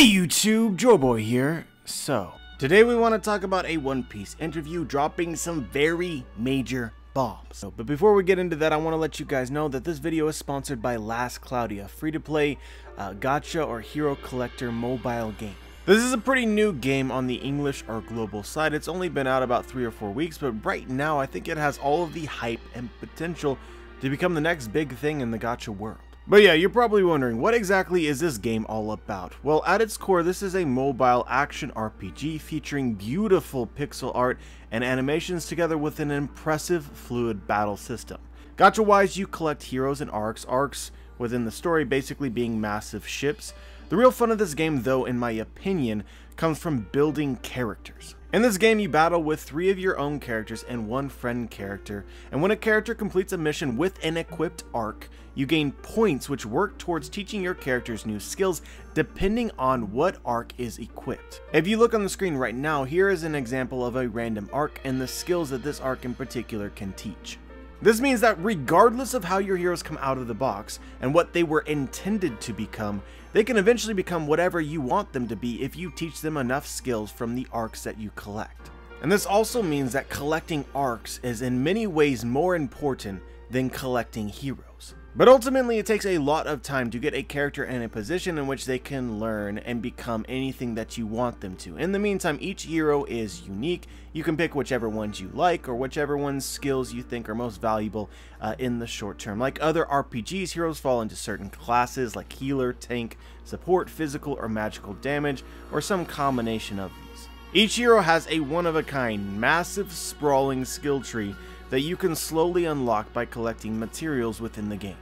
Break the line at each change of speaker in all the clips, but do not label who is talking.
Hey YouTube, Joeboy here. So, today we want to talk about a One Piece interview dropping some very major bombs. But before we get into that, I want to let you guys know that this video is sponsored by Last Cloudy, a free-to-play gacha or hero collector mobile game. This is a pretty new game on the English or global side. It's only been out about 3 or 4 weeks, but right now I think it has all of the hype and potential to become the next big thing in the gacha world. But yeah, you're probably wondering, what exactly is this game all about? Well, at its core, this is a mobile action RPG featuring beautiful pixel art and animations together with an impressive fluid battle system. Gacha-wise, you collect heroes and arcs within the story basically being massive ships. The real fun of this game, though, in my opinion, comes from building characters. In this game, you battle with 3 of your own characters and 1 friend character, and when a character completes a mission with an equipped arc, you gain points which work towards teaching your characters new skills depending on what arc is equipped. If you look on the screen right now, here is an example of a random arc and the skills that this arc in particular can teach. This means that regardless of how your heroes come out of the box and what they were intended to become, they can eventually become whatever you want them to be if you teach them enough skills from the arcs that you collect. And this also means that collecting arcs is in many ways more important than collecting heroes. But ultimately, it takes a lot of time to get a character in a position in which they can learn and become anything that you want them to. In the meantime, each hero is unique. You can pick whichever ones you like or whichever one's skills you think are most valuable in the short term. Like other RPGs, heroes fall into certain classes like healer, tank, support, physical or magical damage, or some combination of these. Each hero has a one-of-a-kind, massive, sprawling skill tree that you can slowly unlock by collecting materials within the game.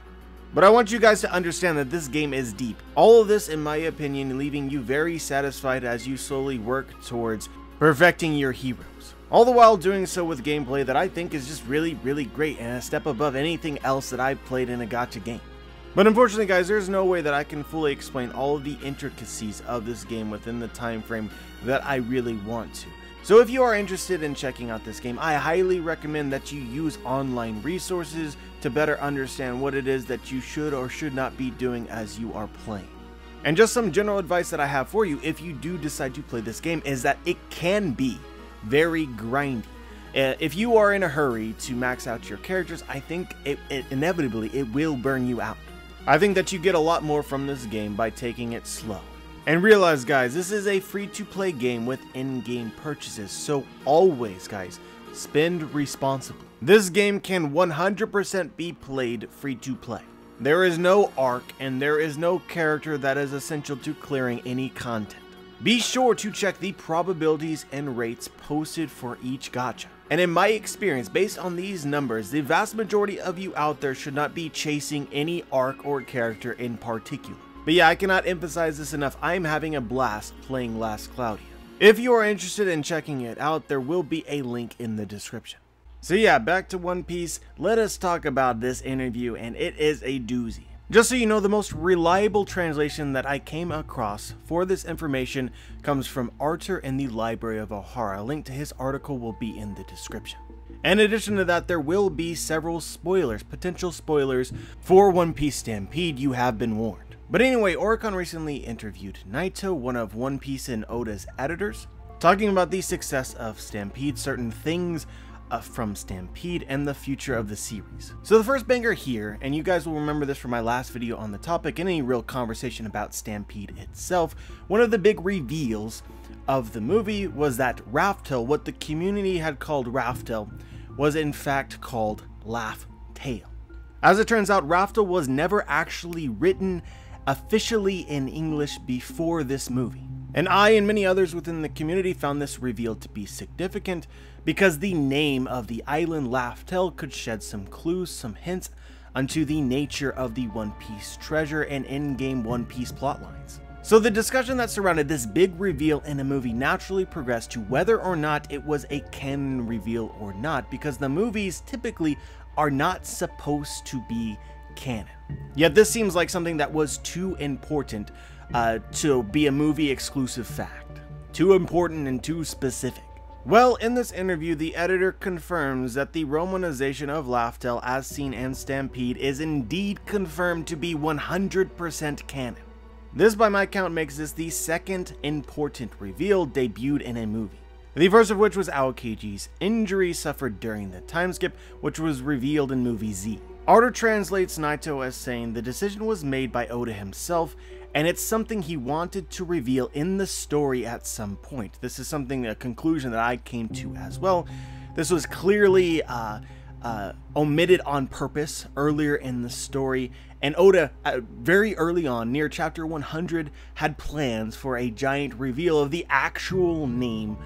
But I want you guys to understand that this game is deep. All of this, in my opinion, leaving you very satisfied as you slowly work towards perfecting your heroes. All the while doing so with gameplay that I think is just really great and a step above anything else that I've played in a gacha game. But unfortunately guys, there's no way that I can fully explain all of the intricacies of this game within the time frame that I really want to. So if you are interested in checking out this game, I highly recommend that you use online resources to better understand what it is that you should or should not be doing as you are playing. And just some general advice that I have for you if you do decide to play this game is that it can be very grindy. If you are in a hurry to max out your characters, I think it inevitably will burn you out. I think that you get a lot more from this game by taking it slow. And realize guys, this is a free-to-play game with in-game purchases, so always guys, spend responsibly. This game can 100% be played free-to-play. There is no arc and there is no character that is essential to clearing any content. Be sure to check the probabilities and rates posted for each gacha. And in my experience, based on these numbers, the vast majority of you out there should not be chasing any arc or character in particular. But yeah, I cannot emphasize this enough. I am having a blast playing Last Cloudy. If you are interested in checking it out, there will be a link in the description. So yeah, back to One Piece. Let us talk about this interview, and it is a doozy. Just so you know, the most reliable translation that I came across for this information comes from Artur in the Library of Ohara. A link to his article will be in the description. In addition to that, there will be several spoilers, potential spoilers for One Piece Stampede. You have been warned. But anyway, Oricon recently interviewed Naito, one of One Piece and Oda's editors, talking about the success of Stampede, certain things from Stampede, and the future of the series. So the first banger here, and you guys will remember this from my last video on the topic and any real conversation about Stampede itself, one of the big reveals of the movie was that Laughtail, what the community had called Laughtail, was in fact called Laughtail. As it turns out, Laughtail was never actually written officially in English before this movie. And I and many others within the community found this reveal to be significant because the name of the island Laughtail could shed some clues, some hints onto the nature of the One Piece treasure and in-game One Piece plotlines. So the discussion that surrounded this big reveal in a movie naturally progressed to whether or not it was a canon reveal or not, because the movies typically are not supposed to be canon. Yet this seems like something that was too important to be a movie exclusive fact. Too important and too specific. Well, in this interview, the editor confirms that the romanization of Laughtail as seen in Stampede is indeed confirmed to be 100% canon. This, by my count, makes this the second important reveal debuted in a movie. The first of which was Aokiji's injury suffered during the time skip, which was revealed in movie Z. Artur translates Naito as saying the decision was made by Oda himself, and it's something he wanted to reveal in the story at some point. This is a conclusion that I came to as well. This was clearly omitted on purpose earlier in the story, and Oda, very early on, near chapter 100, had plans for a giant reveal of the actual name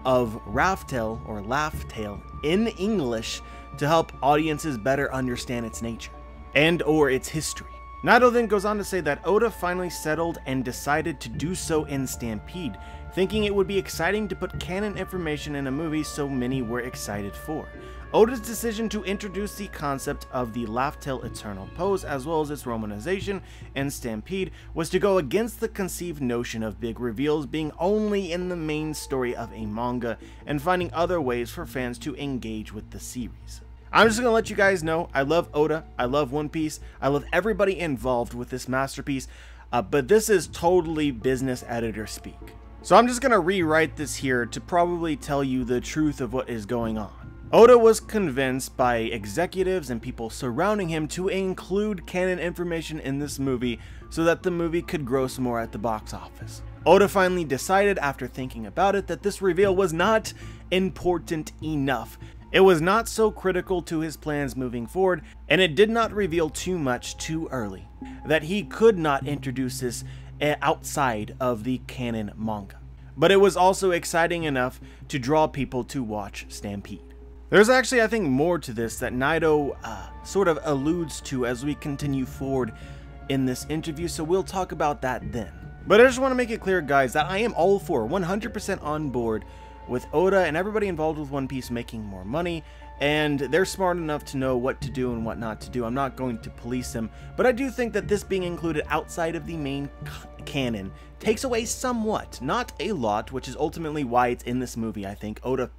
of Laughtail, or Laughtail, in English to help audiences better understand its nature and or its history. Naito then goes on to say that Oda finally settled and decided to do so in Stampede, thinking it would be exciting to put canon information in a movie so many were excited for. Oda's decision to introduce the concept of the Laughtail Eternal Pose as well as its romanization in Stampede was to go against the conceived notion of big reveals being only in the main story of a manga and finding other ways for fans to engage with the series. I'm just going to let you guys know, I love Oda, I love One Piece, I love everybody involved with this masterpiece, but this is totally business editor speak. So I'm just going to rewrite this here to probably tell you the truth of what is going on. Oda was convinced by executives and people surrounding him to include canon information in this movie so that the movie could gross more at the box office. Oda finally decided after thinking about it that this reveal was not important enough. It was not so critical to his plans moving forward, and it did not reveal too much too early, that he could not introduce this outside of the canon manga. But it was also exciting enough to draw people to watch Stampede. There's actually, I think, more to this that Naito sort of alludes to as we continue forward in this interview, so we'll talk about that then. But I just want to make it clear, guys, that I am all for 100% on board with Oda and everybody involved with One Piece making more money, and they're smart enough to know what to do and what not to do. I'm not going to police them, but I do think that this being included outside of the main canon takes away somewhat, not a lot, which is ultimately why it's in this movie. I think Oda,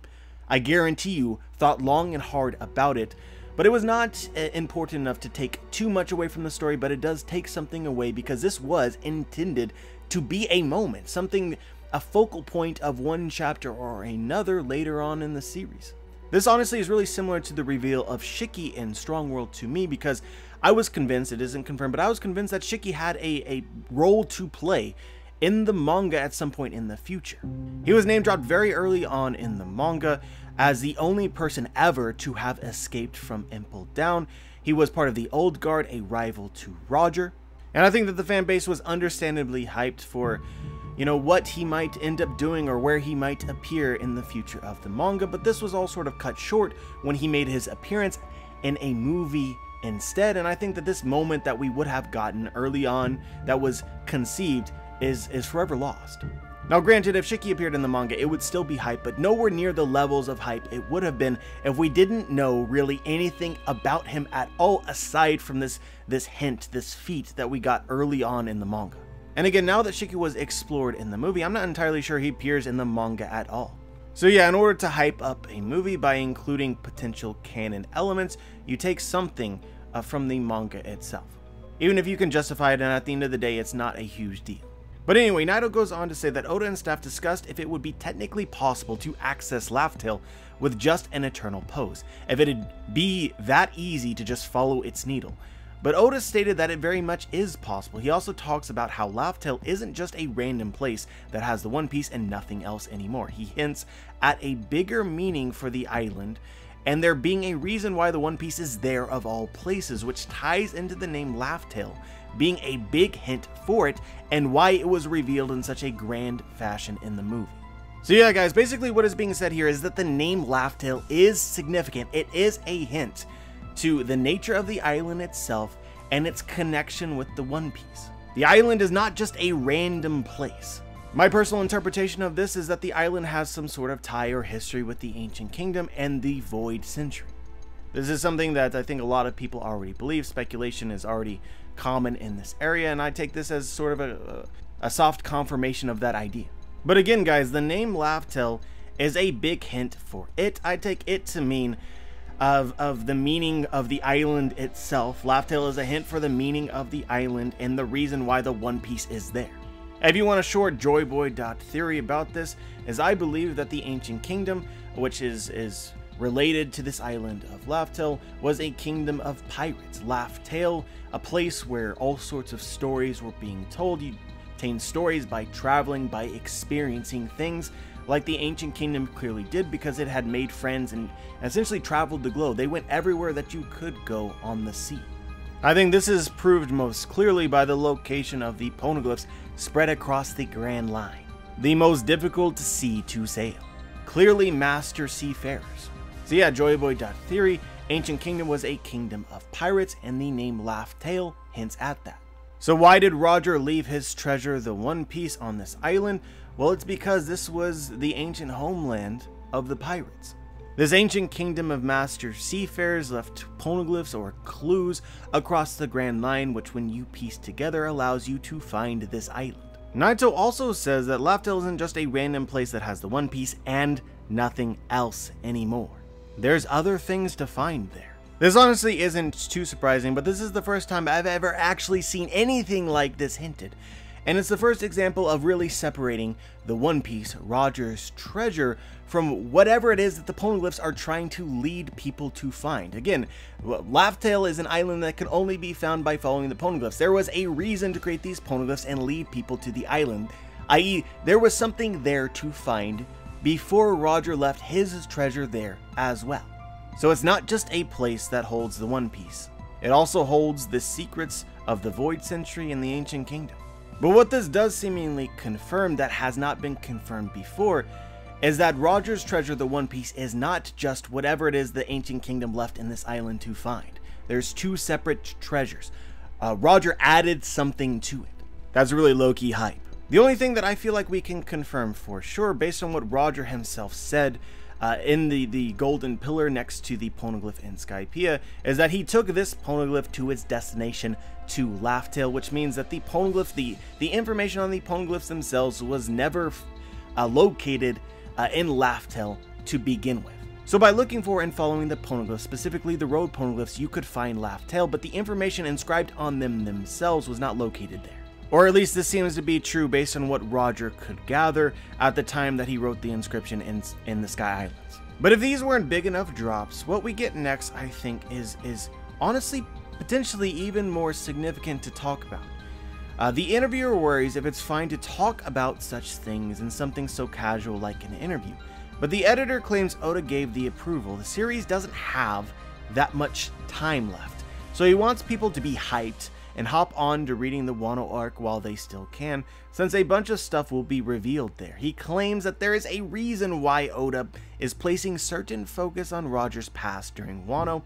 I guarantee you, thought long and hard about it, but it was not important enough to take too much away from the story, but it does take something away because this was intended to be a moment, something, a focal point of one chapter or another later on in the series. This honestly is really similar to the reveal of Shiki in Strong World to me, because I was convinced, it isn't confirmed, but I was convinced that Shiki had a role to play in the manga at some point in the future. He was name dropped very early on in the manga as the only person ever to have escaped from Impel Down. He was part of the Old Guard, a rival to Roger, and I think that the fan base was understandably hyped for, you know, what he might end up doing or where he might appear in the future of the manga, but this was all sort of cut short when he made his appearance in a movie instead, and I think that this moment that we would have gotten early on that was conceived is forever lost. Now granted, if Shiki appeared in the manga, it would still be hype, but nowhere near the levels of hype it would have been if we didn't know really anything about him at all aside from this hint, this feat that we got early on in the manga. And again, now that Shiki was explored in the movie, I'm not entirely sure he appears in the manga at all. So yeah, in order to hype up a movie by including potential canon elements, you take something from the manga itself. Even if you can justify it, and at the end of the day, it's not a huge deal. But anyway, Naito goes on to say that Oda and staff discussed if it would be technically possible to access Laughtail with just an eternal pose, if it'd be that easy to just follow its needle. But Oda stated that it very much is possible. He also talks about how Laughtail isn't just a random place that has the One Piece and nothing else anymore. He hints at a bigger meaning for the island, and there being a reason why the One Piece is there of all places, which ties into the name Laughtail being a big hint for it, and why it was revealed in such a grand fashion in the movie. So yeah guys, basically what is being said here is that the name Laughtail is significant. It is a hint to the nature of the island itself and its connection with the One Piece. The island is not just a random place. My personal interpretation of this is that the island has some sort of tie or history with the Ancient Kingdom and the Void Century. This is something that I think a lot of people already believe. Speculation is already common in this area, and I take this as sort of a soft confirmation of that idea. But again guys, the name Laughtail is a big hint for it. I take it to mean of the meaning of the island itself. Laughtail is a hint for the meaning of the island and the reason why the One Piece is there. If you want a short joyboy.theory about this, is I believe that the Ancient Kingdom, which is related to this island of Laughtail, was a kingdom of pirates. Laughtail, a place where all sorts of stories were being told. You obtain stories by traveling, by experiencing things like the Ancient Kingdom clearly did, because it had made friends and essentially traveled the globe. They went everywhere that you could go on the sea. I think this is proved most clearly by the location of the poneglyphs spread across the Grand Line, the most difficult sea to sail. Clearly master seafarers. So yeah, joyboy.theory, Ancient Kingdom was a kingdom of pirates, and the name Laughtail hints at that. So why did Roger leave his treasure, the One Piece, on this island? Well, it's because this was the ancient homeland of the pirates. This ancient kingdom of master seafarers left poneglyphs or clues across the Grand Line, which when you piece together allows you to find this island. Naito also says that Laughtail isn't just a random place that has the One Piece and nothing else anymore. There's other things to find there. This honestly isn't too surprising, but this is the first time I've ever actually seen anything like this hinted. And it's the first example of really separating the One Piece, Roger's treasure, from whatever it is that the poneglyphs are trying to lead people to find. Again, Laughtail is an island that can only be found by following the poneglyphs. There was a reason to create these poneglyphs and lead people to the island, i.e. there was something there to find before Roger left his treasure there as well. So it's not just a place that holds the One Piece. It also holds the secrets of the Void Century and the Ancient Kingdom. But what this does seemingly confirm that has not been confirmed before is that Roger's treasure, the One Piece, is not just whatever it is the Ancient Kingdom left in this island to find. There's two separate treasures. Roger added something to it. That's really low-key hype. The only thing that I feel like we can confirm for sure, based on what Roger himself said in the golden pillar next to the poneglyph in Skypiea, is that he took this poneglyph to its destination, to Laughtail, which means that the poneglyph, the information on the poneglyphs themselves was never located in Laughtail to begin with. So by looking for and following the poneglyphs, specifically the road poneglyphs, you could find Laughtail, but the information inscribed on them themselves was not located there. Or at least this seems to be true based on what Roger could gather at the time that he wrote the inscription in the Sky Islands. But if these weren't big enough drops, what we get next, I think, is honestly potentially even more significant to talk about. The interviewer worries if it's fine to talk about such things in something so casual like an interview. But the editor claims Oda gave the approval. The series doesn't have that much time left, so he wants people to be hyped and hop on to reading the WANO arc while they still can, since a bunch of stuff will be revealed there. He claims that there is a reason why Oda is placing certain focus on Roger's past during WANO,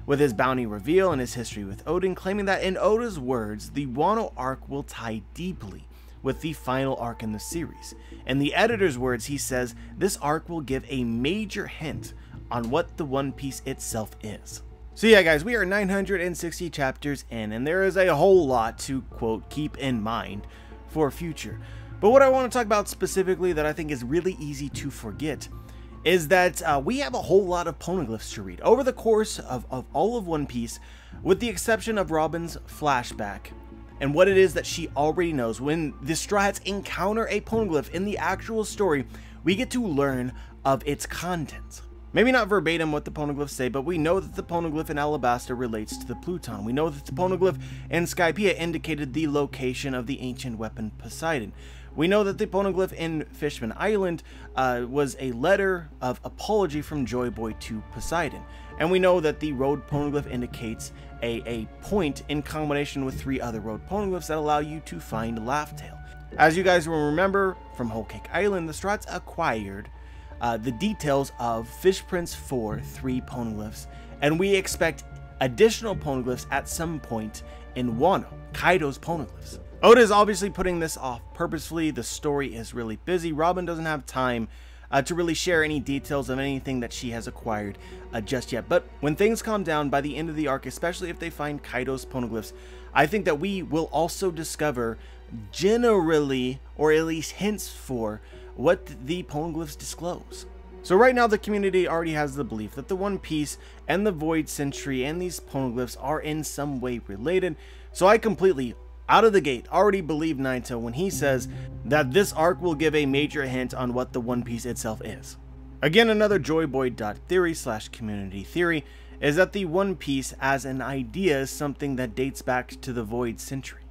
with his bounty reveal and his history with Odin, claiming that in Oda's words, the WANO arc will tie deeply with the final arc in the series. In the editor's words, he says this arc will give a major hint on what the One Piece itself is. So yeah guys, we are 960 chapters in, and there is a whole lot to, quote, keep in mind for future. But what I want to talk about specifically that I think is really easy to forget is that we have a whole lot of poneglyphs to read. Over the course of all of One Piece, with the exception of Robin's flashback, and what it is that she already knows, when the Straw Hats encounter a poneglyph in the actual story, we get to learn of its contents. Maybe not verbatim what the poneglyphs say, but we know that the poneglyph in Alabasta relates to the Pluton. We know that the poneglyph in Skypiea indicated the location of the ancient weapon Poseidon. We know that the poneglyph in Fishman Island was a letter of apology from Joy Boy to Poseidon. And we know that the road poneglyph indicates a point in combination with 3 other road poneglyphs that allow you to find Laughtail. As you guys will remember from Whole Cake Island, the Strats acquired the details of Fish Prince 4 3 poneglyphs, and we expect additional poneglyphs at some point in WANO, Kaido's poneglyphs. Oda is obviously putting this off purposefully. The story is really busy. Robin doesn't have time to really share any details of anything that she has acquired just yet. But when things calm down by the end of the arc, especially if they find Kaido's poneglyphs, I think that we will also discover generally, or at least hints for, what the poneglyphs disclose. So right now the community already has the belief that the One Piece and the Void Century and these poneglyphs are in some way related, so I completely, out of the gate, already believe Naito when he says that this arc will give a major hint on what the One Piece itself is. Again, another joyboy.theory/community theory is that the One Piece as an idea is something that dates back to the Void Century.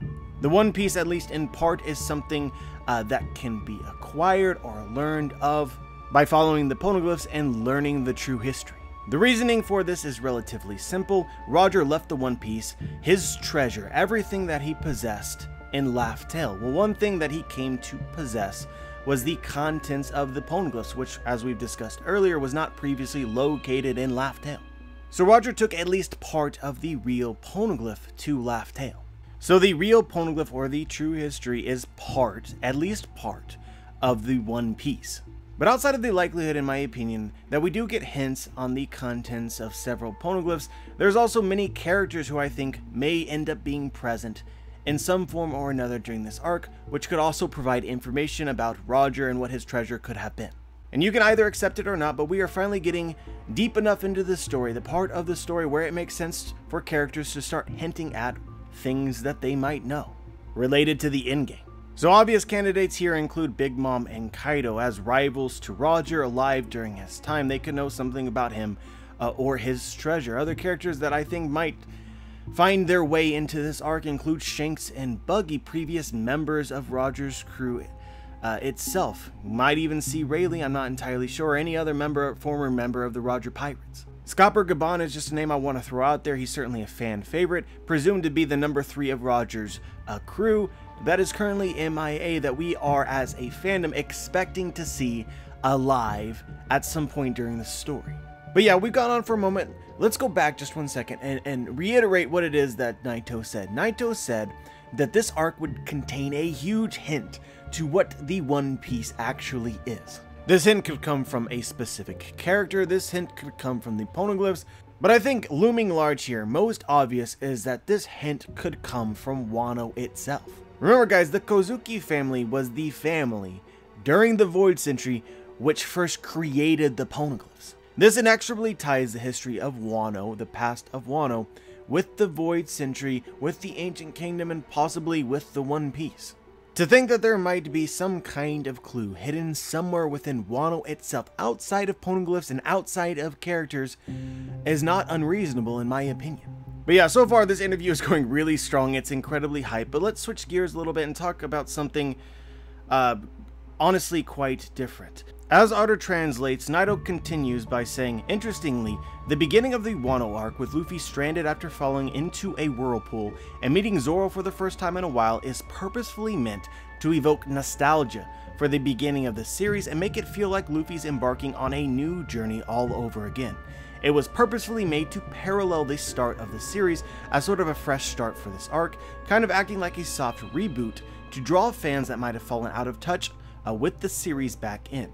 The One Piece, at least in part, is something that can be acquired or learned of by following the poneglyphs and learning the true history. The reasoning for this is relatively simple. Roger left the One Piece, his treasure, everything that he possessed, in Laughtail. Well, one thing that he came to possess was the contents of the poneglyphs, which, as we've discussed earlier, was not previously located in Laughtail. So Roger took at least part of the real poneglyph to Laughtail. So the real poneglyph, or the true history, is part, at least part, of the One Piece. But outside of the likelihood, in my opinion, that we do get hints on the contents of several poneglyphs, there's also many characters who I think may end up being present in some form or another during this arc, which could also provide information about Roger and what his treasure could have been. And you can either accept it or not, but we are finally getting deep enough into the story, the part of the story where it makes sense for characters to start hinting at things that they might know, related to the endgame. So obvious candidates here include Big Mom and Kaido as rivals to Roger, alive during his time. They could know something about him or his treasure. Other characters that I think might find their way into this arc include Shanks and Buggy, previous members of Roger's crew itself. You might even see Rayleigh, I'm not entirely sure, or any other former member of the Roger Pirates. Scopper Gaban is just a name I want to throw out there. He's certainly a fan favorite, presumed to be the number 3 of Roger's crew. That is currently MIA, that we are, as a fandom, expecting to see alive at some point during the story. But yeah, we've gone on for a moment. Let's go back just 1 second and reiterate what it is that Naito said. Naito said that this arc would contain a huge hint to what the One Piece actually is. This hint could come from a specific character, this hint could come from the poneglyphs, but I think looming large here, most obvious, is that this hint could come from WANO itself. Remember guys, the Kozuki family was the family during the Void Century which first created the poneglyphs. This inexorably ties the history of WANO, the past of WANO, with the Void Century, with the Ancient Kingdom, and possibly with the One Piece. To think that there might be some kind of clue hidden somewhere within WANO itself, outside of poneglyphs and outside of characters, is not unreasonable in my opinion. But yeah, so far this interview is going really strong, it's incredibly hype, but let's switch gears a little bit and talk about something honestly quite different. As Artur translates, Naito continues by saying, interestingly, the beginning of the WANO arc with Luffy stranded after falling into a whirlpool and meeting Zoro for the first time in a while is purposefully meant to evoke nostalgia for the beginning of the series and make it feel like Luffy's embarking on a new journey all over again. It was purposefully made to parallel the start of the series as sort of a fresh start for this arc, kind of acting like a soft reboot to draw fans that might have fallen out of touch with the series back in.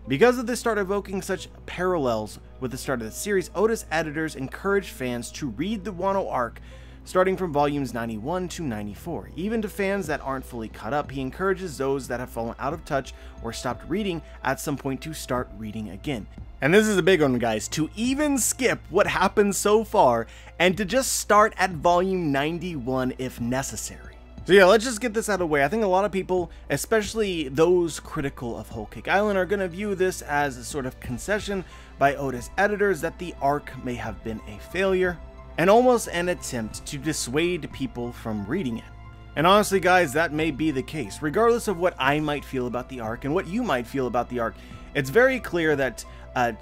Because of this start evoking such parallels with the start of the series, Oda's editors encouraged fans to read the WANO arc starting from volumes 91 to 94. Even to fans that aren't fully caught up, he encourages those that have fallen out of touch or stopped reading at some point to start reading again. And this is a big one, guys, to even skip what happened so far and to just start at volume 91 if necessary. So yeah, let's just get this out of the way. I think a lot of people, especially those critical of Whole Cake Island, are going to view this as a sort of concession by Oda's editors that the arc may have been a failure, and almost an attempt to dissuade people from reading it. And honestly guys, that may be the case. Regardless of what I might feel about the arc and what you might feel about the arc, it's very clear that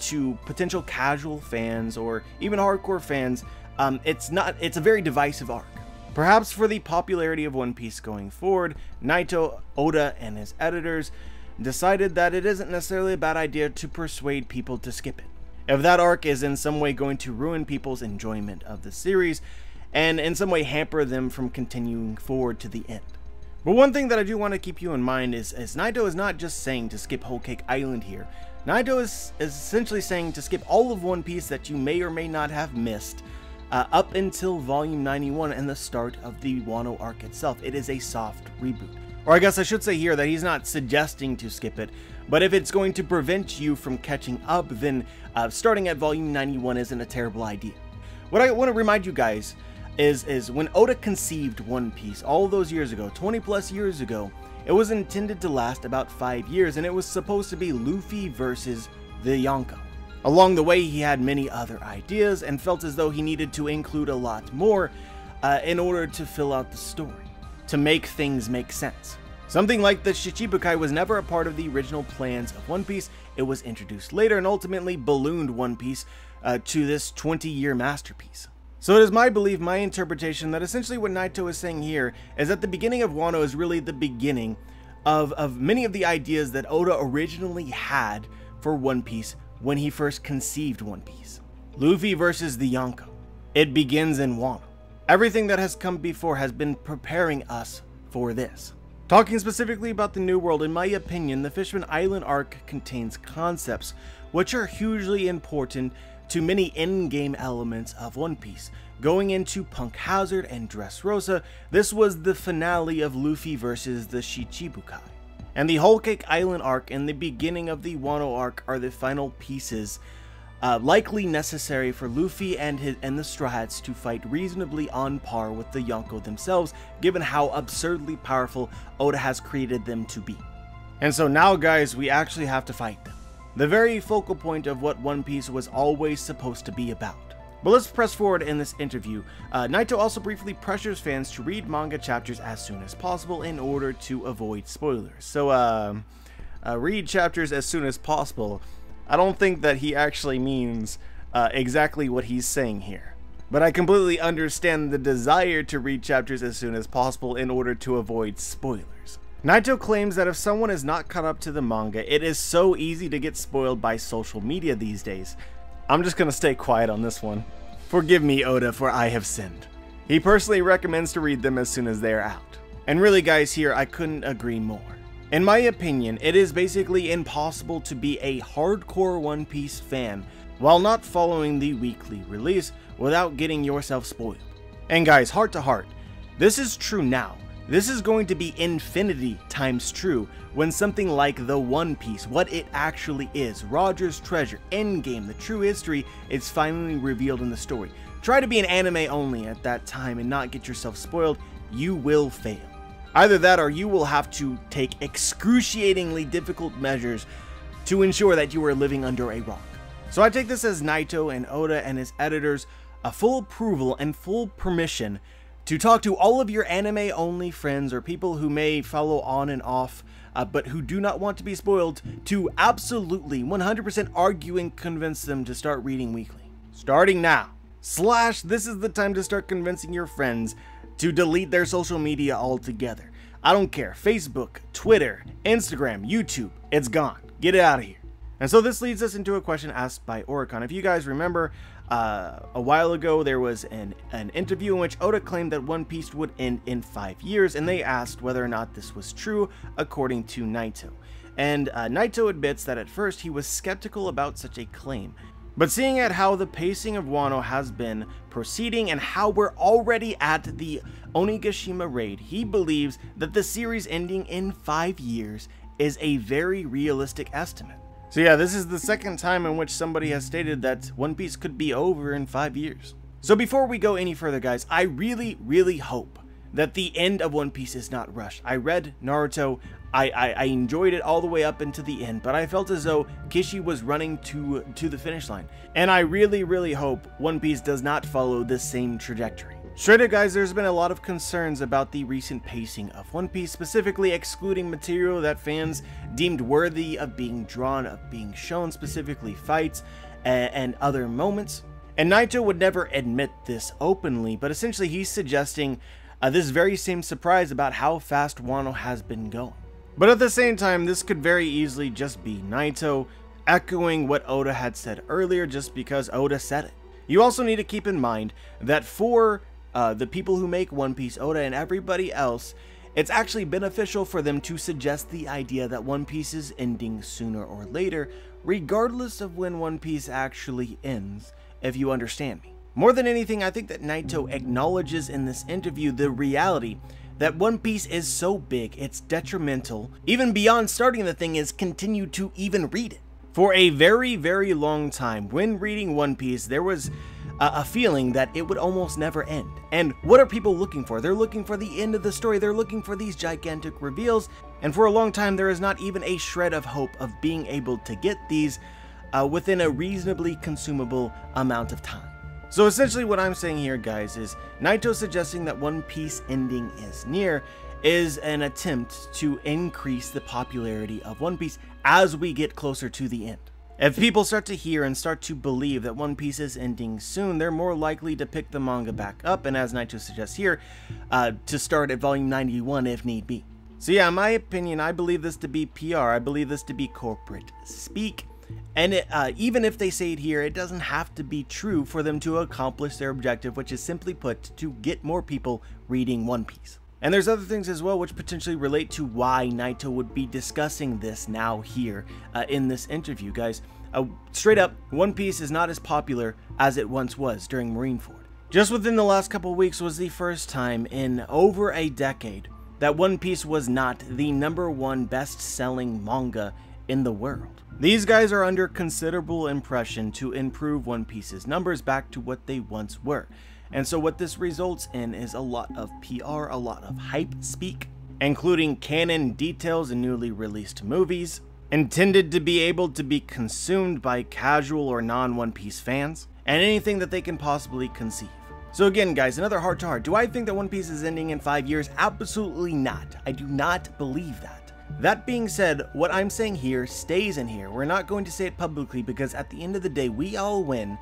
to potential casual fans or even hardcore fans, it's a very divisive arc. Perhaps for the popularity of One Piece going forward, Naito, Oda, and his editors decided that it isn't necessarily a bad idea to persuade people to skip it, if that arc is in some way going to ruin people's enjoyment of the series and in some way hamper them from continuing forward to the end. But one thing that I do want to keep you in mind is Naito is not just saying to skip Whole Cake Island here. Naito is essentially saying to skip all of One Piece that you may or may not have missed up until volume 91 and the start of the WANO arc itself. It is a soft reboot. Or I guess I should say here that he's not suggesting to skip it, but if it's going to prevent you from catching up, then starting at volume 91 isn't a terrible idea. What I want to remind you guys is when Oda conceived One Piece all those years ago, 20 plus years ago, it was intended to last about 5 years, and it was supposed to be Luffy versus the Yonko. Along the way, he had many other ideas and felt as though he needed to include a lot more in order to fill out the story, to make things make sense. Something like the Shichibukai was never a part of the original plans of One Piece. It was introduced later and ultimately ballooned One Piece to this 20-year masterpiece. So it is my belief, my interpretation, that essentially what Naito is saying here is that the beginning of Wano is really the beginning of many of the ideas that Oda originally had for One Piece when he first conceived One Piece. Luffy versus the Yonko. It begins in Wano. Everything that has come before has been preparing us for this. Talking specifically about the New World, in my opinion, the Fishman Island arc contains concepts which are hugely important to many in-game elements of One Piece. Going into Punk Hazard and Dressrosa, this was the finale of Luffy versus the Shichibukai. And the Whole Cake Island arc and the beginning of the Wano arc are the final pieces likely necessary for Luffy and the Straw Hats to fight reasonably on par with the Yonko themselves, given how absurdly powerful Oda has created them to be. And so now, guys, we actually have to fight them. The very focal point of what One Piece was always supposed to be about. But let's press forward in this interview. Naito also briefly pressures fans to read manga chapters as soon as possible in order to avoid spoilers. So, read chapters as soon as possible. I don't think that he actually means exactly what he's saying here. But I completely understand the desire to read chapters as soon as possible in order to avoid spoilers. Naito claims that if someone is not caught up to the manga, it is so easy to get spoiled by social media these days. I'm just gonna stay quiet on this one. Forgive me, Oda, for I have sinned. He personally recommends to read them as soon as they are out. And really, guys, here I couldn't agree more. In my opinion, it is basically impossible to be a hardcore One Piece fan while not following the weekly release without getting yourself spoiled. And guys, heart to heart, this is true now. This is going to be infinity times true when something like the One Piece, what it actually is, Roger's treasure, endgame, the true history, is finally revealed in the story. Try to be an anime only at that time and not get yourself spoiled, you will fail. Either that or you will have to take excruciatingly difficult measures to ensure that you are living under a rock. So I take this as Naito and Oda and his editors a full approval and full permission to talk to all of your anime-only friends or people who may follow on and off, but who do not want to be spoiled, to absolutely 100% argue and convince them to start reading weekly. Starting now. / this is the time to start convincing your friends to delete their social media altogether. I don't care. Facebook, Twitter, Instagram, YouTube, it's gone. Get it out of here. And so this leads us into a question asked by Oricon. If you guys remember, a while ago there was an interview in which Oda claimed that One Piece would end in 5 years, and they asked whether or not this was true according to Naito. And Naito admits that at first he was skeptical about such a claim. But seeing at how the pacing of Wano has been proceeding and how we're already at the Onigashima raid, he believes that the series ending in 5 years is a very realistic estimate. So yeah, this is the second time in which somebody has stated that One Piece could be over in 5 years. So before we go any further, guys, I really hope that the end of One Piece is not rushed. I read Naruto, I enjoyed it all the way up into the end, but I felt as though Kishi was running to the finish line. And I really hope One Piece does not follow this same trajectory. Straight up, guys, there's been a lot of concerns about the recent pacing of One Piece, specifically excluding material that fans deemed worthy of being drawn, of being shown, specifically fights and other moments. And Naito would never admit this openly, but essentially he's suggesting this very same surprise about how fast Wano has been going. But at the same time, this could very easily just be Naito echoing what Oda had said earlier just because Oda said it. You also need to keep in mind that for the people who make One Piece, Oda and everybody else, it's actually beneficial for them to suggest the idea that One Piece is ending sooner or later, regardless of when One Piece actually ends, if you understand me. More than anything, I think that Naito acknowledges in this interview the reality that One Piece is so big, it's detrimental, even beyond starting the thing, is continue to even read it. For a very, very long time, when reading One Piece, there was a feeling that it would almost never end. And what are people looking for? They're looking for the end of the story. They're looking for these gigantic reveals. And for a long time, there is not even a shred of hope of being able to get these within a reasonably consumable amount of time. So essentially what I'm saying here, guys, is Naito suggesting that One Piece ending is near is an attempt to increase the popularity of One Piece as we get closer to the end. If people start to hear and start to believe that One Piece is ending soon, they're more likely to pick the manga back up, and as Naito suggests here, to start at volume 91 if need be. So yeah, in my opinion, I believe this to be PR, I believe this to be corporate speak, and even if they say it here, it doesn't have to be true for them to accomplish their objective, which is simply put, to get more people reading One Piece. And there's other things as well which potentially relate to why Naito would be discussing this now here in this interview, guys. Straight up, One Piece is not as popular as it once was during Marineford. Just within the last couple of weeks was the first time in over a decade that One Piece was not the #1 best-selling manga in the world. These guys are under considerable impression to improve One Piece's numbers back to what they once were. And so what this results in is a lot of PR, a lot of hype speak, including canon details in newly released movies, intended to be able to be consumed by casual or non-One Piece fans, and anything that they can possibly conceive. So again, guys, another heart-to-heart. Do I think that One Piece is ending in 5 years? Absolutely not. I do not believe that. That being said, what I'm saying here stays in here. We're not going to say it publicly because at the end of the day, we all win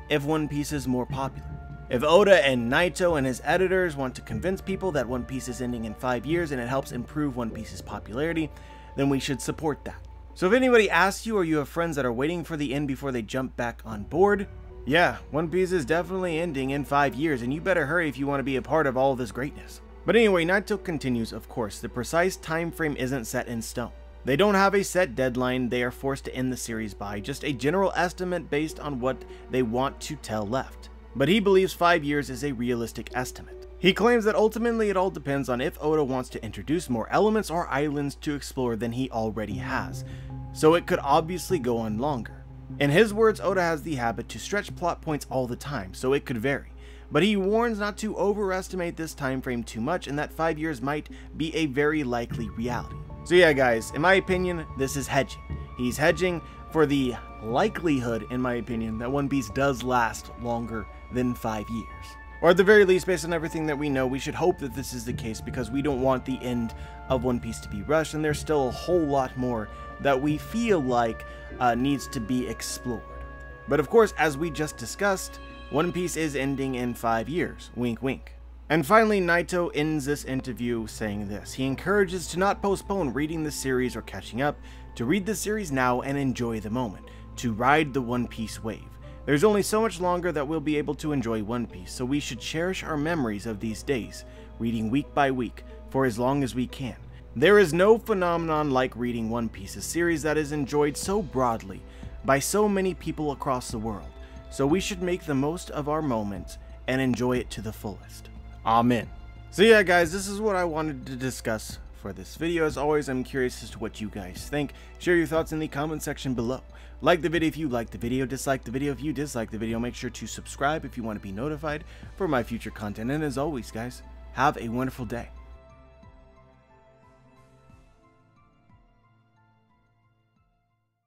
if One Piece is more popular. If Oda and Naito and his editors want to convince people that One Piece is ending in 5 years and it helps improve One Piece's popularity, then we should support that. So if anybody asks you or you have friends that are waiting for the end before they jump back on board, yeah, One Piece is definitely ending in 5 years and you better hurry if you want to be a part of all of this greatness. But anyway, Naito continues, of course, the precise time frame isn't set in stone. They don't have a set deadline they are forced to end the series by, just a general estimate based on what they want to tell left. But he believes 5 years is a realistic estimate. He claims that ultimately it all depends on if Oda wants to introduce more elements or islands to explore than he already has, so it could obviously go on longer. In his words, Oda has the habit to stretch plot points all the time, so it could vary. But he warns not to overestimate this time frame too much and that 5 years might be a very likely reality. So yeah, guys, in my opinion, this is hedging. He's hedging for the likelihood, in my opinion, that One Piece does last longer than 5 years. Or at the very least, based on everything that we know, we should hope that this is the case because we don't want the end of One Piece to be rushed, and there's still a whole lot more that we feel like needs to be explored. But of course, as we just discussed, One Piece is ending in 5 years, wink wink. And finally, Naito ends this interview saying this. He encourages to not postpone reading the series or catching up, to read the series now and enjoy the moment, to ride the One Piece wave. There's only so much longer that we'll be able to enjoy One Piece, so we should cherish our memories of these days, reading week by week, for as long as we can. There is no phenomenon like reading One Piece, a series that is enjoyed so broadly by so many people across the world, so we should make the most of our moment and enjoy it to the fullest. Amen. So yeah, guys, this is what I wanted to discuss for this video. As always, I'm curious as to what you guys think. Share your thoughts in the comment section below. Like the video if you liked the video, dislike the video if you dislike the video. Make sure to subscribe if you want to be notified for my future content. And as always, guys, have a wonderful day.